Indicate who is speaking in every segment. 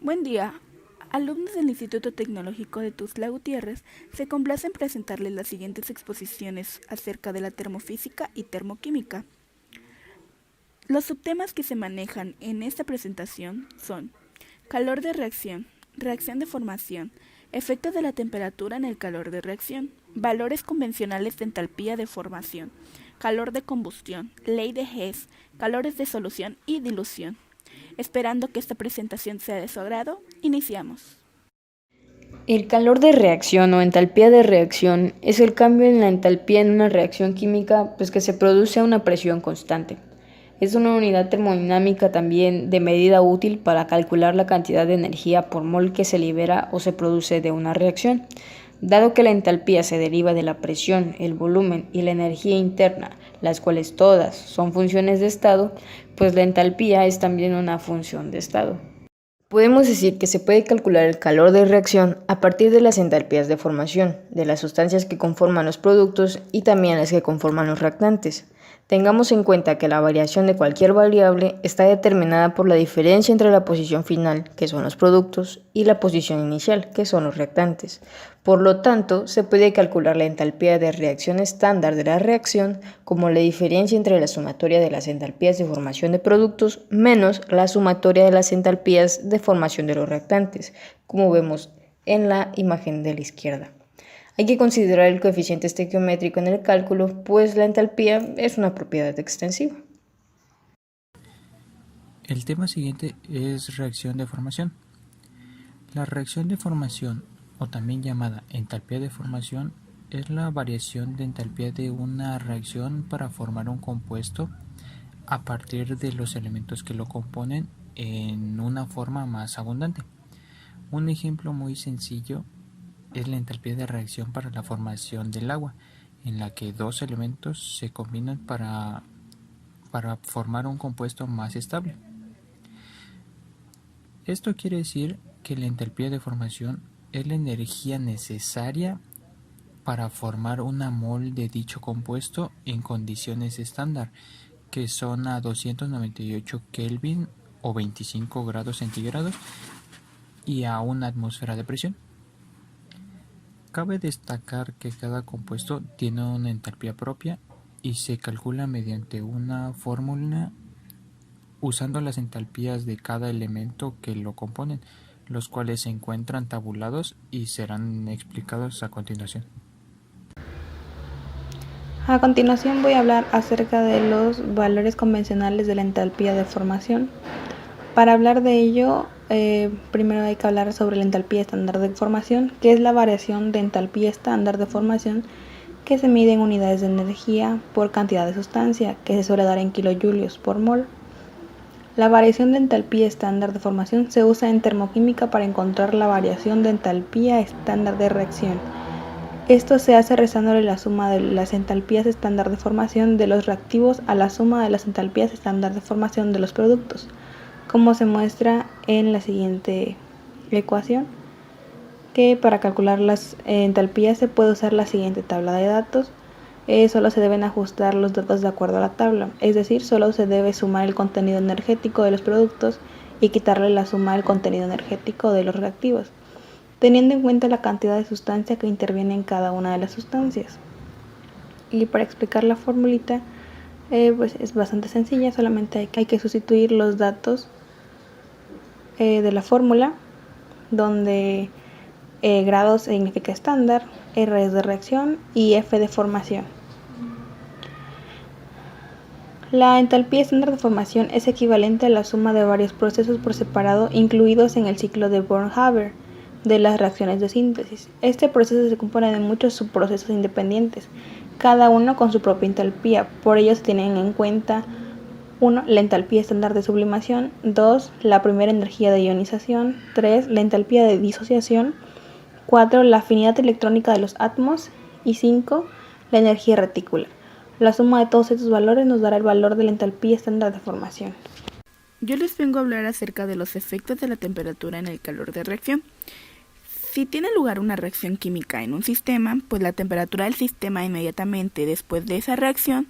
Speaker 1: Buen día. Alumnos del Instituto Tecnológico de Tuxtla Gutiérrez se complacen en presentarles las siguientes exposiciones acerca de la termofísica y termoquímica. Los subtemas que se manejan en esta presentación son calor de reacción, reacción de formación, efectos de la temperatura en el calor de reacción, valores convencionales de entalpía de formación, calor de combustión, ley de Hess, calores de solución y dilución. Esperando que esta presentación sea de su agrado, iniciamos.
Speaker 2: El calor de reacción o entalpía de reacción es el cambio en la entalpía en una reacción química que se produce a una presión constante. Es una unidad termodinámica también de medida útil para calcular la cantidad de energía por mol que se libera o se produce de una reacción. Dado que la entalpía se deriva de la presión, el volumen y la energía interna, las cuales todas son funciones de estado, pues la entalpía es también una función de estado. Podemos decir que se puede calcular el calor de reacción a partir de las entalpías de formación, de las sustancias que conforman los productos y también las que conforman los reactantes. Tengamos en cuenta que la variación de cualquier variable está determinada por la diferencia entre la posición final, que son los productos, y la posición inicial, que son los reactantes. Por lo tanto, se puede calcular la entalpía de reacción estándar de la reacción como la diferencia entre la sumatoria de las entalpías de formación de productos menos la sumatoria de las entalpías de formación de los reactantes, como vemos en la imagen de la izquierda. Hay que considerar el coeficiente estequiométrico en el cálculo, pues la entalpía es una propiedad extensiva.
Speaker 3: El tema siguiente es reacción de formación. La reacción de formación, o también llamada entalpía de formación, es la variación de entalpía de una reacción para formar un compuesto a partir de los elementos que lo componen en una forma más abundante. Un ejemplo muy sencillo es la entalpía de reacción para la formación del agua, en la que dos elementos se combinan para formar un compuesto más estable. Esto quiere decir que la entalpía de formación es la energía necesaria para formar una mol de dicho compuesto en condiciones estándar, que son a 298 Kelvin o 25 grados centígrados y a una atmósfera de presión. Cabe destacar que cada compuesto tiene una entalpía propia y se calcula mediante una fórmula usando las entalpías de cada elemento que lo componen, los cuales se encuentran tabulados y serán explicados a continuación.
Speaker 4: A continuación voy a hablar acerca de los valores convencionales de la entalpía de formación. Para hablar de ello, primero hay que hablar sobre la entalpía estándar de formación, que es la variación de entalpía estándar de formación que se mide en unidades de energía por cantidad de sustancia, que se suele dar en kilojulios por mol. La variación de entalpía estándar de formación se usa en termoquímica para encontrar la variación de entalpía estándar de reacción. Esto se hace rezándole la suma de las entalpías estándar de formación de los reactivos a la suma de las entalpías estándar de formación de los productos, como se muestra en la siguiente ecuación, que para calcular las entalpías se puede usar la siguiente tabla de datos. Solo se deben ajustar los datos de acuerdo a la tabla, es decir, solo se debe sumar el contenido energético de los productos y quitarle la suma del contenido energético de los reactivos, teniendo en cuenta la cantidad de sustancia que interviene en cada una de las sustancias. Y para explicar la formulita, pues es bastante sencilla, solamente hay que sustituir los datos de la fórmula, donde grado significa estándar, R es de reacción y F de formación. La entalpía estándar de formación es equivalente a la suma de varios procesos por separado incluidos en el ciclo de Born-Haber de las reacciones de síntesis. Este proceso se compone de muchos subprocesos independientes, cada uno con su propia entalpía. Por ello se tienen en cuenta 1. La entalpía estándar de sublimación, 2. La primera energía de ionización, 3. La entalpía de disociación, 4. La afinidad electrónica de los átomos y 5. La energía reticular. La suma de todos estos valores nos dará el valor de la entalpía estándar de formación.
Speaker 1: Yo les vengo a hablar acerca de los efectos de la temperatura en el calor de reacción. Si tiene lugar una reacción química en un sistema, pues la temperatura del sistema inmediatamente después de esa reacción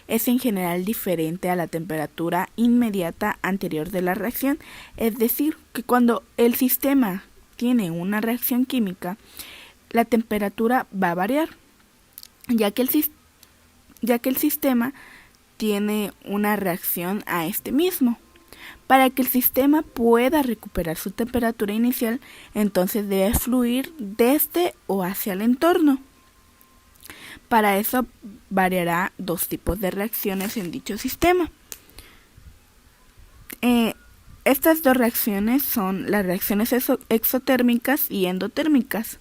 Speaker 1: es en general diferente a la temperatura inmediata anterior de la reacción, es decir, que cuando el sistema tiene una reacción química, la temperatura va a variar, ya que el sistema tiene una reacción a este mismo. Para que el sistema pueda recuperar su temperatura inicial, entonces debe fluir desde o hacia el entorno. Para eso variará dos tipos de reacciones en dicho sistema. Estas dos reacciones son las reacciones exotérmicas y endotérmicas.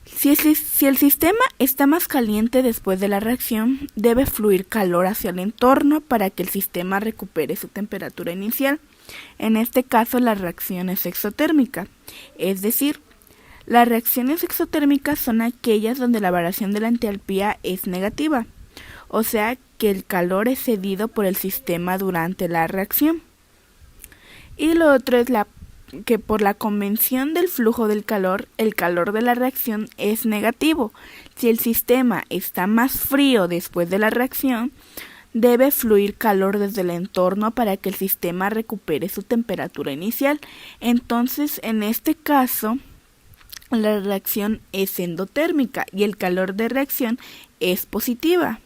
Speaker 1: Si el sistema está más caliente después de la reacción, debe fluir calor hacia el entorno para que el sistema recupere su temperatura inicial. En este caso, la reacción es exotérmica, es decir, las reacciones exotérmicas son aquellas donde la variación de la entalpía es negativa, o sea que el calor es cedido por el sistema durante la reacción. Y lo otro es que por la convención del flujo del calor, el calor de la reacción es negativo. Si el sistema está más frío después de la reacción, debe fluir calor desde el entorno para que el sistema recupere su temperatura inicial. Entonces, en este caso, la reacción es endotérmica y el calor de reacción es positiva.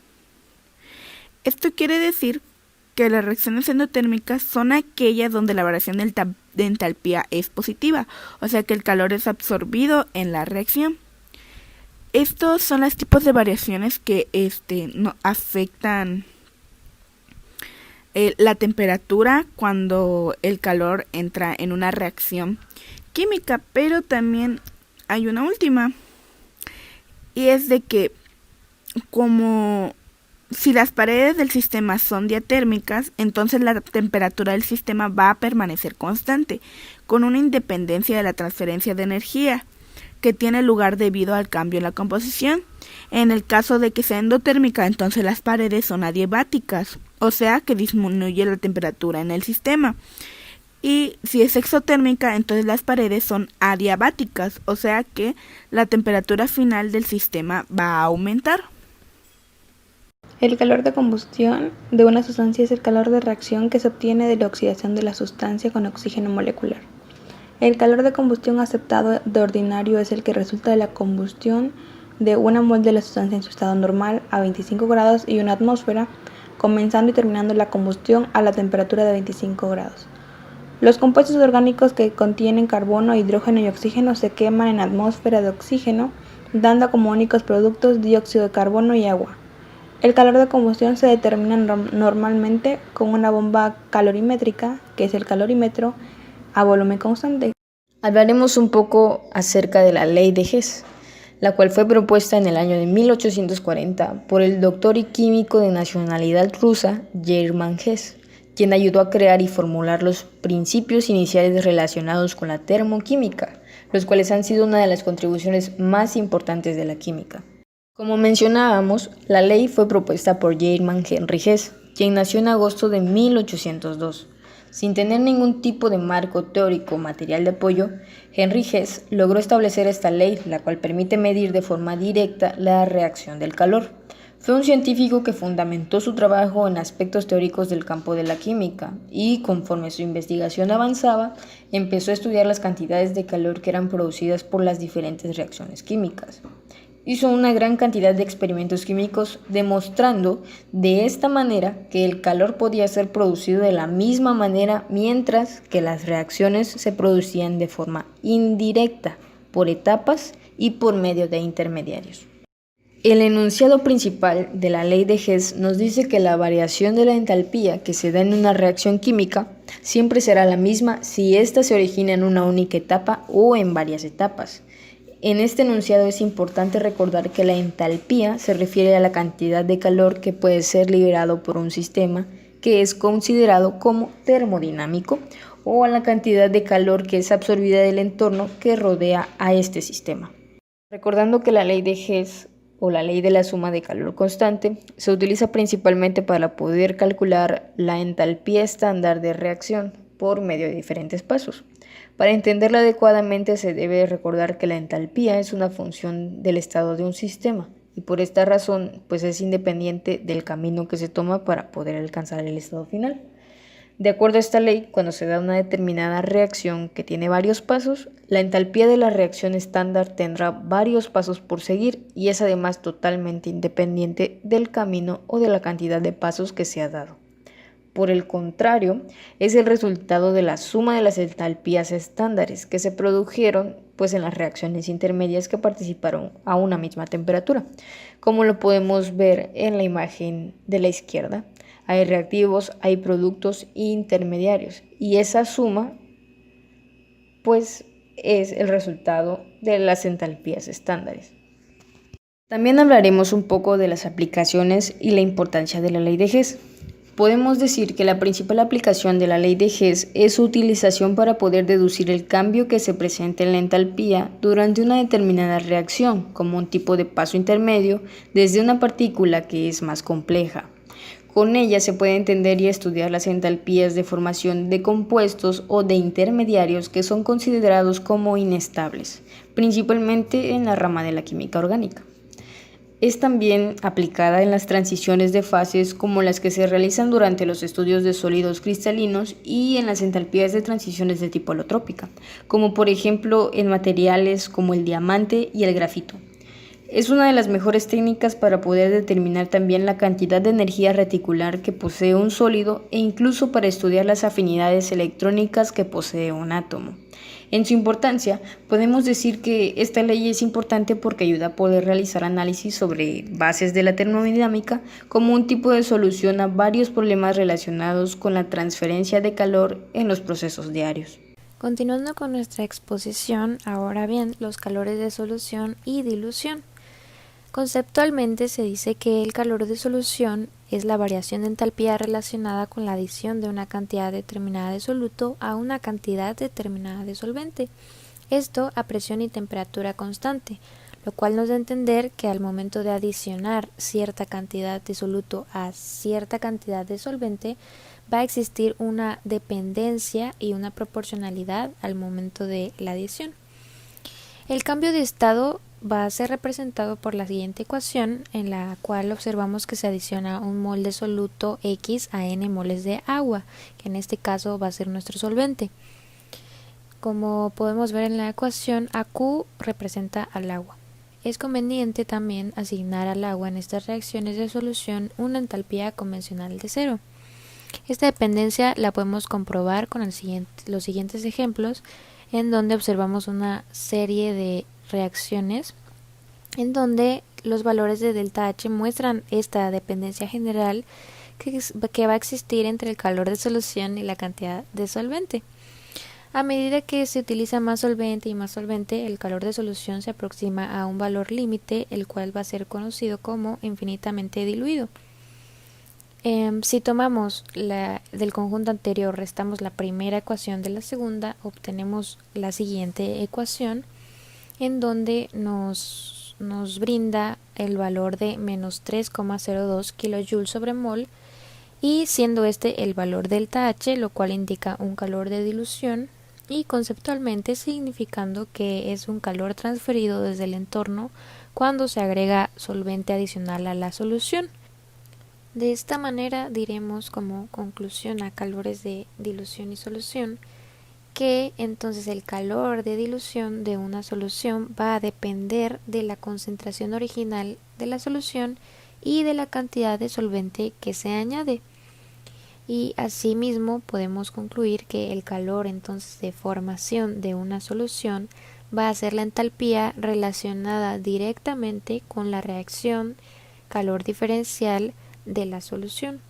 Speaker 1: Esto quiere decir que las reacciones endotérmicas son aquellas donde la variación de entalpía es positiva, o sea que el calor es absorbido en la reacción. Estos son los tipos de variaciones que no afectan la temperatura cuando el calor entra en una reacción química, pero también hay una última, y es de que como si las paredes del sistema son diatérmicas, entonces la temperatura del sistema va a permanecer constante, con una independencia de la transferencia de energía que tiene lugar debido al cambio en la composición. En el caso de que sea endotérmica, entonces las paredes son adiabáticas, o sea que disminuye la temperatura en el sistema. Y si es exotérmica, entonces las paredes son adiabáticas, o sea que la temperatura final del sistema va a aumentar.
Speaker 4: El calor de combustión de una sustancia es el calor de reacción que se obtiene de la oxidación de la sustancia con oxígeno molecular. El calor de combustión aceptado de ordinario es el que resulta de la combustión de una mol de la sustancia en su estado normal a 25 grados y una atmósfera, comenzando y terminando la combustión a la temperatura de 25 grados. Los compuestos orgánicos que contienen carbono, hidrógeno y oxígeno se queman en atmósfera de oxígeno, dando como únicos productos dióxido de carbono y agua. El calor de combustión se determina normalmente con una bomba calorimétrica, que es el calorímetro, a volumen constante.
Speaker 2: Hablaremos un poco acerca de la ley de Hess, la cual fue propuesta en el año de 1840 por el doctor y químico de nacionalidad rusa Germán Hess, quien ayudó a crear y formular los principios iniciales relacionados con la termoquímica, los cuales han sido una de las contribuciones más importantes de la química. Como mencionábamos, la ley fue propuesta por Germán Henry Hess, quien nació en agosto de 1802. Sin tener ningún tipo de marco teórico o material de apoyo, Henry Hess logró establecer esta ley, la cual permite medir de forma directa la reacción del calor. Fue un científico que fundamentó su trabajo en aspectos teóricos del campo de la química y, conforme su investigación avanzaba, empezó a estudiar las cantidades de calor que eran producidas por las diferentes reacciones químicas. Hizo una gran cantidad de experimentos químicos demostrando de esta manera que el calor podía ser producido de la misma manera mientras que las reacciones se producían de forma indirecta, por etapas y por medio de intermediarios. El enunciado principal de la ley de Hess nos dice que la variación de la entalpía que se da en una reacción química siempre será la misma si ésta se origina en una única etapa o en varias etapas. En este enunciado es importante recordar que la entalpía se refiere a la cantidad de calor que puede ser liberado por un sistema que es considerado como termodinámico o a la cantidad de calor que es absorbida del entorno que rodea a este sistema. Recordando que la ley de Hess o la ley de la suma de calor constante se utiliza principalmente para poder calcular la entalpía estándar de reacción por medio de diferentes pasos. Para entenderla adecuadamente se debe recordar que la entalpía es una función del estado de un sistema, y por esta razón pues es independiente del camino que se toma para poder alcanzar el estado final. De acuerdo a esta ley, cuando se da una determinada reacción que tiene varios pasos, la entalpía de la reacción estándar tendrá varios pasos por seguir y es además totalmente independiente del camino o de la cantidad de pasos que se ha dado. Por el contrario, es el resultado de la suma de las entalpías estándares que se produjeron pues en las reacciones intermedias que participaron a una misma temperatura, como lo podemos ver en la imagen de la izquierda. Hay reactivos, hay productos intermediarios y esa suma pues es el resultado de las entalpías estándares. También hablaremos un poco de las aplicaciones y la importancia de la ley de Hess. Podemos decir que la principal aplicación de la ley de Hess es su utilización para poder deducir el cambio que se presenta en la entalpía durante una determinada reacción, como un tipo de paso intermedio, desde una partícula que es más compleja. Con ella se puede entender y estudiar las entalpías de formación de compuestos o de intermediarios que son considerados como inestables, principalmente en la rama de la química orgánica. Es también aplicada en las transiciones de fases como las que se realizan durante los estudios de sólidos cristalinos y en las entalpías de transiciones de tipo alotrópica, como por ejemplo en materiales como el diamante y el grafito. Es una de las mejores técnicas para poder determinar también la cantidad de energía reticular que posee un sólido e incluso para estudiar las afinidades electrónicas que posee un átomo. En su importancia, podemos decir que esta ley es importante porque ayuda a poder realizar análisis sobre bases de la termodinámica como un tipo de solución a varios problemas relacionados con la transferencia de calor en los procesos diarios.
Speaker 5: Continuando con nuestra exposición, ahora bien, los calores de solución y dilución. Conceptualmente se dice que el calor de solución es la variación de entalpía relacionada con la adición de una cantidad determinada de soluto a una cantidad determinada de solvente, esto a presión y temperatura constante, lo cual nos da a entender que al momento de adicionar cierta cantidad de soluto a cierta cantidad de solvente, va a existir una dependencia y una proporcionalidad al momento de la adición. El cambio de estado va a ser representado por la siguiente ecuación, en la cual observamos que se adiciona un mol de soluto X a n moles de agua, que en este caso va a ser nuestro solvente. Como podemos ver en la ecuación, AQ representa al agua. Es conveniente también asignar al agua en estas reacciones de solución una entalpía convencional de 0. Esta dependencia la podemos comprobar con los siguientes ejemplos, en donde observamos una serie de reacciones en donde los valores de delta H muestran esta dependencia general que va a existir entre el calor de solución y la cantidad de solvente. A medida que se utiliza más solvente y más solvente, el calor de solución se aproxima a un valor límite, el cual va a ser conocido como infinitamente diluido. Si tomamos del conjunto anterior, restamos la primera ecuación de la segunda, obtenemos la siguiente ecuación, en donde nos brinda el valor de menos 3,02 kJ sobre mol, y siendo este el valor delta H, lo cual indica un calor de dilución, y conceptualmente significando que es un calor transferido desde el entorno cuando se agrega solvente adicional a la solución. De esta manera diremos como conclusión a calores de dilución y solución que entonces el calor de dilución de una solución va a depender de la concentración original de la solución y de la cantidad de solvente que se añade. Y asimismo podemos concluir que el calor entonces de formación de una solución va a ser la entalpía relacionada directamente con la reacción calor diferencial de la solución.